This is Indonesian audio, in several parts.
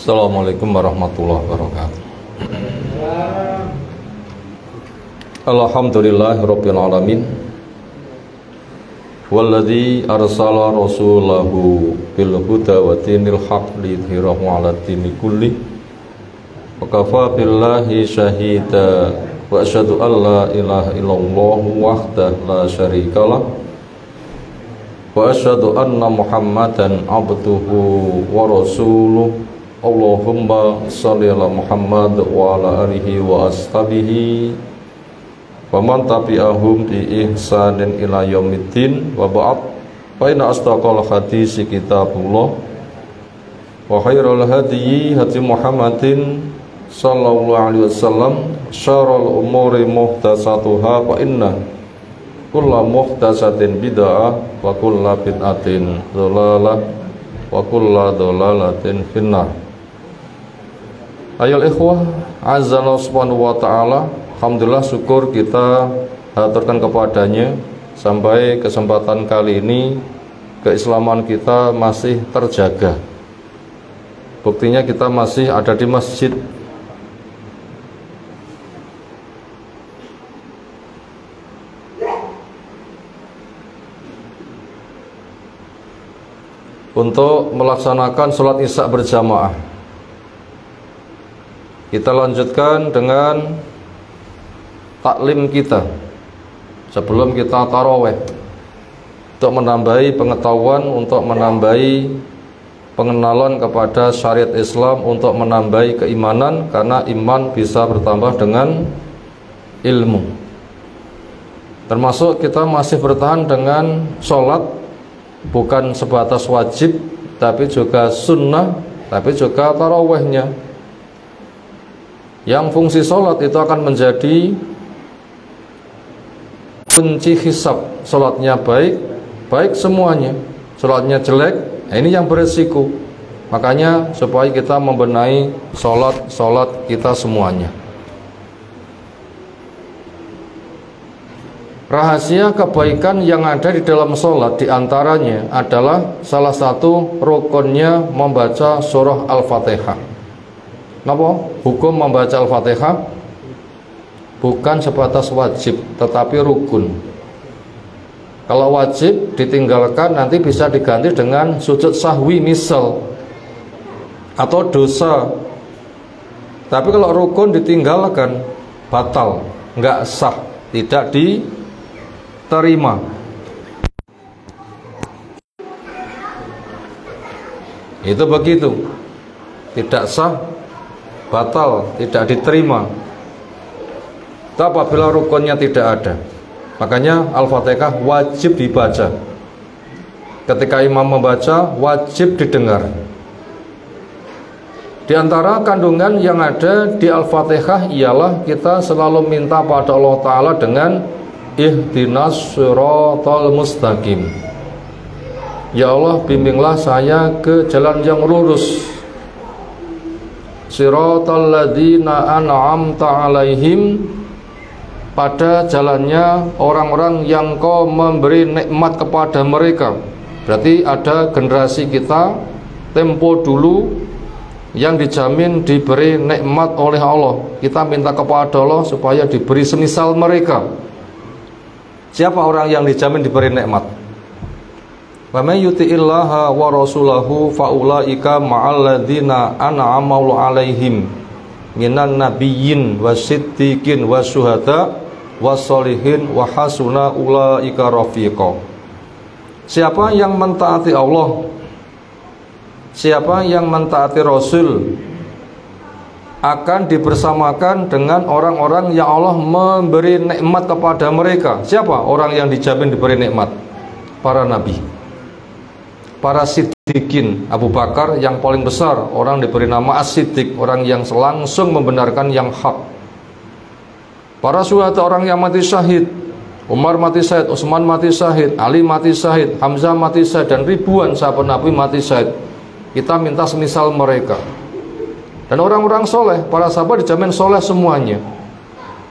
Assalamualaikum warahmatullahi wabarakatuh. Alhamdulillahirabbil alamin. Walladzi arsala rasulahu bil huda wa dinil haqq liyudhhirahu 'ala dini kulli. Wa kafa billahi syahida wa asyhadu an la ilaha illallah wahdahu la syarikalah. Wa asyhadu anna Muhammadan abduhu wa rasuluh. Allahumma shalli ala Muhammad wa ala alihi wa ashabihi wa man tabi'ahum bi ihsanin ila yaumiddin wa ba'd. Fa inna asdaqal hadisi kitabullah wa khairal hadyi hadi Muhammadin sallallahu alaihi wasallam, syarrul umuri muhdatsatuha wa inna kullu muhdatsatin bid'ah wa kullu bid'atin dhalalah wa kullu dhalalatin finnar. Ayol ikhwah, azza subhanahu wa ta'ala, alhamdulillah syukur kita haturkan kepadanya sampai kesempatan kali ini keislaman kita masih terjaga. Buktinya kita masih ada di masjid. Untuk melaksanakan sholat isya berjamaah. Kita lanjutkan dengan taklim kita sebelum kita taraweh, untuk menambahi pengetahuan, untuk menambahi pengenalan kepada syariat Islam, untuk menambahi keimanan, karena iman bisa bertambah dengan ilmu. Termasuk kita masih bertahan dengan sholat, bukan sebatas wajib, tapi juga sunnah, tapi juga tarawehnya. Yang fungsi sholat itu akan menjadi kunci hisab. Sholatnya baik, baik semuanya. Sholatnya jelek, ini yang beresiko. Makanya supaya kita membenahi sholat kita semuanya. Rahasia kebaikan yang ada di dalam sholat diantaranya adalah salah satu rukunnya membaca surah Al-Fatihah. Kenapa? Hukum membaca Al-Fatihah bukan sebatas wajib, tetapi rukun. Kalau wajib ditinggalkan nanti bisa diganti dengan sujud sahwi misal, atau dosa. Tapi kalau rukun ditinggalkan, batal, nggak sah, tidak diterima. Itu begitu, tidak sah, batal, tidak diterima. Itu apabila rukunnya tidak ada. Makanya Al-Fatihah wajib dibaca. Ketika imam membaca, wajib didengar. Di antara kandungan yang ada di Al-Fatihah ialah kita selalu minta pada Allah Ta'ala dengan ihdinas siratal mustaqim. Ya Allah, bimbinglah saya ke jalan yang lurus. Siratal ladzina an'amta alaihim, pada jalannya orang-orang yang Kau memberi nikmat kepada mereka. Berarti ada generasi kita tempo dulu yang dijamin diberi nikmat oleh Allah. Kita minta kepada Allah supaya diberi semisal mereka. Siapa orang yang dijamin diberi nikmat? Wa may yuti'illaha wa rasulahu fa ulaika ma'al ladzina an'ama Allahu 'alaihim minan nabiyyin wasiddiqin wasyuhada wassolihin wa hasuna ulaika rafiqa. Siapa yang mentaati Allah, siapa yang mentaati Rasul, akan dibersamakan dengan orang-orang yang Allah memberi nikmat kepada mereka. Siapa orang yang dijamin diberi nikmat? Para nabi, para siddiqin. Abu Bakar yang paling besar, orang diberi nama As-Siddiq, orang yang langsung membenarkan yang hak. Para syuhada, orang yang mati syahid. Umar mati syahid, Utsman mati syahid, Ali mati syahid, Hamzah mati syahid, dan ribuan sahabat Nabi mati syahid. Kita minta semisal mereka. Dan orang-orang soleh, para sahabat dijamin soleh semuanya.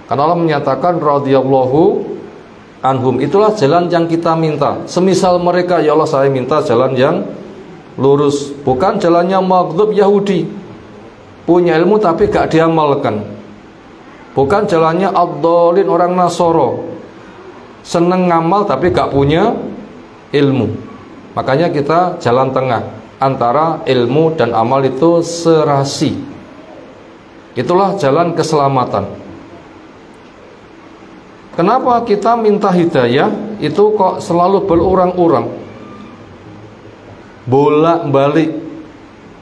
Karena Allah menyatakan radhiyallahu anhum, itulah jalan yang kita minta. Semisal mereka, ya Allah saya minta jalan yang lurus, bukan jalannya maghdub Yahudi. punya ilmu tapi gak diamalkan. Bukan jalannya ad-dhalin orang Nasoro, seneng ngamal tapi gak punya ilmu. Makanya kita jalan tengah antara ilmu dan amal itu serasi. Itulah jalan keselamatan. Kenapa kita minta hidayah itu kok selalu berurang-urang, bolak-balik?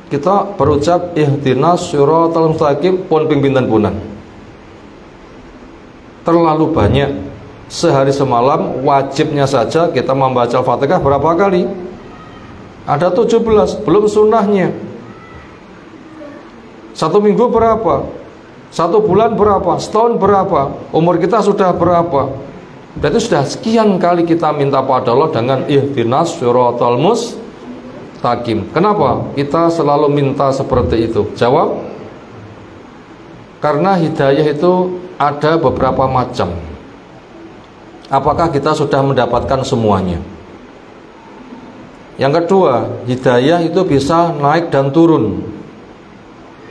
Kita berucap ihdinas siratal mustaqim pun pimpinan punan. Terlalu banyak. Sehari semalam wajibnya saja kita membaca Al-Fatihah berapa kali? Ada 17, belum sunnahnya. 1 minggu berapa? 1 bulan berapa? Setahun berapa? Umur kita sudah berapa? Berarti sudah sekian kali kita minta pada Allah dengan ihdinas siratal mustaqim. Kenapa kita selalu minta seperti itu? Jawab, karena hidayah itu ada beberapa macam. Apakah kita sudah mendapatkan semuanya? Yang kedua, hidayah itu bisa naik dan turun.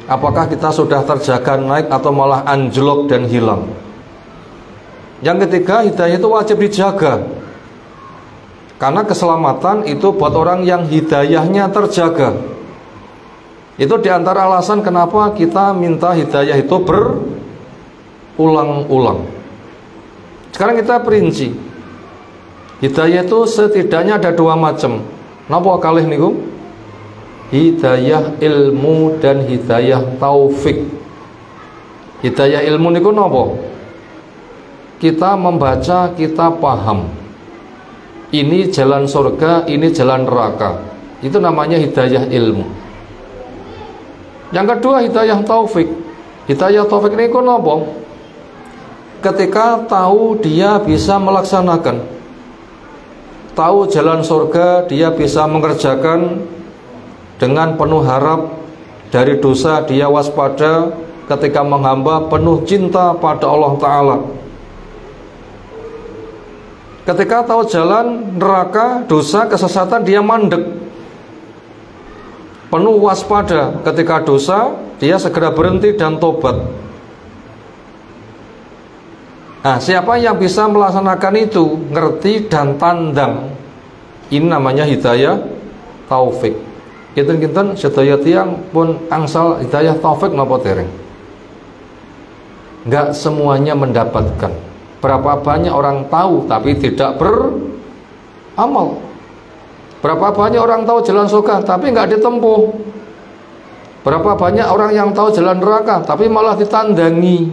Apakah kita sudah terjaga naik atau malah anjlok dan hilang? Yang ketiga, hidayah itu wajib dijaga. Karena keselamatan itu buat orang yang hidayahnya terjaga. Itu diantara alasan kenapa kita minta hidayah itu berulang-ulang. Sekarang kita perinci. Hidayah itu setidaknya ada 2 macam. Napa kalih niku? Hidayah ilmu dan hidayah taufik. Hidayah ilmu niku napa? Kita membaca, kita paham. Ini jalan surga, ini jalan neraka. Itu namanya hidayah ilmu. Yang kedua, hidayah taufik. Hidayah taufik niku napa? Ketika tahu dia bisa melaksanakan, tahu jalan surga, dia bisa mengerjakan dengan penuh harap, dari dosa dia waspada, ketika menghamba penuh cinta pada Allah Ta'ala. Ketika tahu jalan neraka, dosa, kesesatan, dia mandek, penuh waspada. Ketika dosa, dia segera berhenti dan tobat. Nah, siapa yang bisa melaksanakan itu, ngerti dan tandang, ini namanya hidayah taufik. Kinten-kinten sedaya tiyang pun angsal hidayah taufik napa dereng? Enggak semuanya mendapatkan. Berapa banyak orang tahu tapi tidak beramal. Berapa banyak orang tahu jalan surga tapi enggak ditempuh. Berapa banyak orang yang tahu jalan neraka tapi malah ditandangi.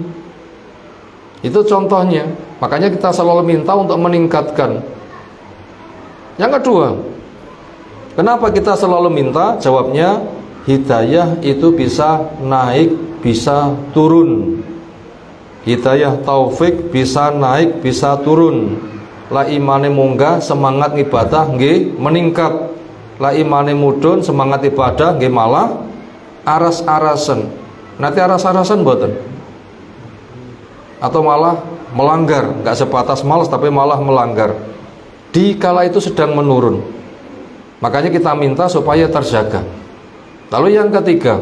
Itu contohnya. Makanya kita selalu minta untuk meningkatkan. Yang kedua, kenapa kita selalu minta? Jawabnya, hidayah itu bisa naik, bisa turun. Hidayah taufik bisa naik, bisa turun. La imane munggah, semangat ibadah nggih meningkat. La imane mudhun, semangat ibadah nggih malah aras-arasen. Nanti aras-arasen mboten? Atau malah melanggar, nggak sebatas malas tapi malah melanggar. Di kala itu sedang menurun. Makanya kita minta supaya terjaga. Lalu yang ketiga,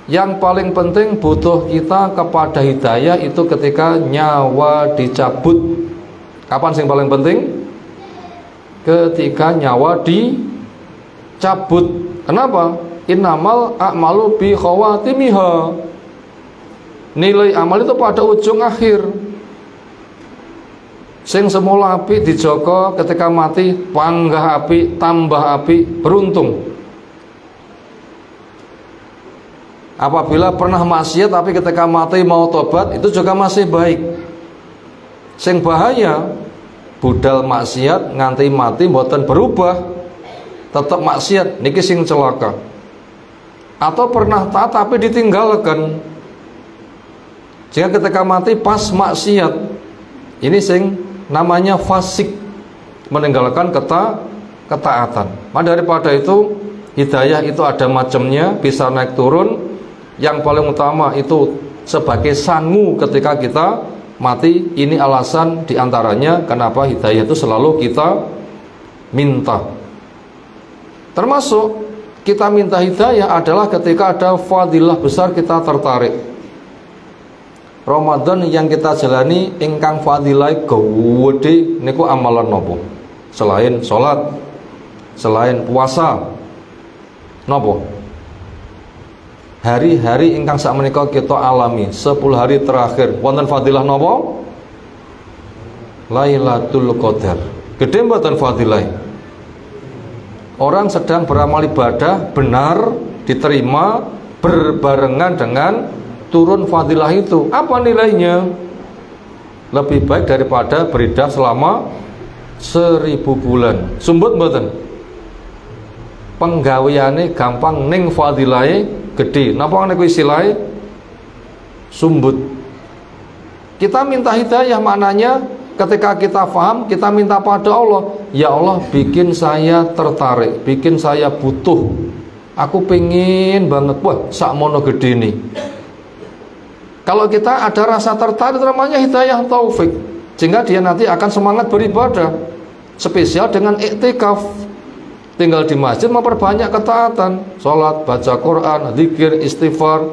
yang paling penting butuh kita kepada hidayah itu ketika nyawa dicabut. Kapan sih yang paling penting? Ketika nyawa dicabut. Kenapa? Innamal a'malu bi khawatimiha. Nilai amal itu pada ujung akhir. Sing semula api dijogo, ketika mati panggah api, tambah api, beruntung. Apabila pernah maksiat tapi ketika mati mau tobat, itu juga masih baik. Sing bahaya, budal maksiat nganti mati mboten berubah, tetap maksiat, niki sing celaka. Atau pernah taat tapi ditinggalkan, sehingga ketika mati pas maksiat, ini sing namanya fasik, meninggalkan ketaatan. Maka daripada itu, hidayah itu ada macamnya, bisa naik turun. Yang paling utama itu sebagai sangu ketika kita mati. Ini alasan diantaranya kenapa hidayah itu selalu kita minta. Termasuk kita minta hidayah adalah ketika ada fadilah besar kita tertarik. Ramadan yang kita jalani ingkang fadilah gede niku amalan nopo? Selain sholat, selain puasa, nopo? Hari-hari ingkang sak menika kita alami 10 hari terakhir wonten fadilah nopo? Lailatul Qadar. Gede mboten fadilah? Orang sedang beramal ibadah benar diterima berbarengan dengan turun fadilah itu. Apa nilainya? Lebih baik daripada beridah selama 1000 bulan. Sumbut mboten? Penggaweane gampang ning fadilahe gede. Napa niku istilahnya? Sumbut. Kita minta hidayah maknanya ketika kita paham, kita minta pada Allah, ya Allah bikin saya tertarik, bikin saya butuh. Aku pengen banget, wah sakmono gede nih. Kalau kita ada rasa tertarik, namanya hidayah taufik, sehingga dia nanti akan semangat beribadah. Spesial dengan iktikaf, tinggal di masjid memperbanyak ketaatan, sholat, baca Quran, zikir, istighfar,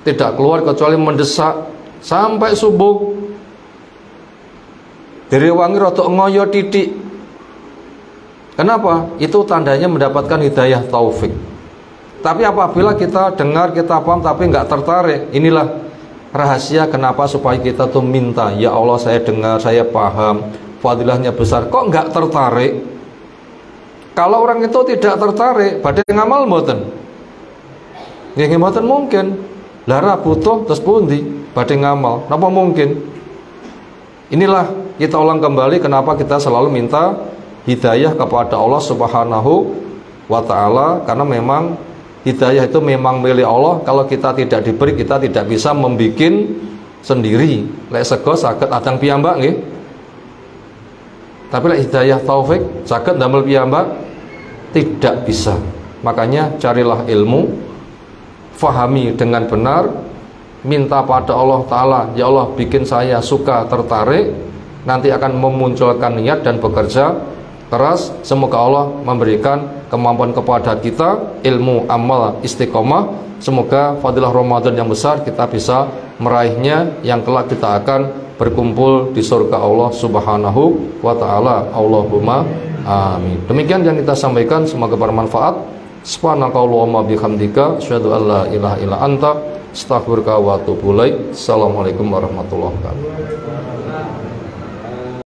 tidak keluar kecuali mendesak sampai subuh. Direwangi rotok ngoyo titik. Kenapa? Itu tandanya mendapatkan hidayah taufik. Tapi apabila kita dengar, kita paham tapi nggak tertarik, inilah rahasia kenapa supaya kita tuh minta, ya Allah saya dengar, saya paham, fadilahnya besar, kok nggak tertarik? Kalau orang itu tidak tertarik, badhe ngamal mboten? Nggih mboten mungkin. Lara butuh terus pundi badhe ngamal? Napa mungkin? Inilah kita ulang kembali kenapa kita selalu minta hidayah kepada Allah Subhanahu wa ta'ala, karena memang hidayah itu memang milik Allah. Kalau kita tidak diberi, kita tidak bisa membikin sendiri. Lek sego saged adang piyambak nggih. Tapi lek hidayah taufik saged damel piyambak tidak bisa. Makanya carilah ilmu, fahami dengan benar, minta pada Allah Ta'ala, ya Allah bikin saya suka, tertarik, nanti akan memunculkan niat dan bekerja keras. Semoga Allah memberikan kemampuan kepada kita, ilmu, amal, istiqomah. Semoga fadilah Ramadan yang besar kita bisa meraihnya, yang kelak kita akan berkumpul di surga Allah Subhanahu wa ta'ala. Allahumma amin. Demikian yang kita sampaikan, semoga bermanfaat. Subhanakallahumma bihamdika asyhadu an la ilaha illa anta astaghfiruka wa atubu ilaik. Assalamualaikum warahmatullahi wabarakatuh.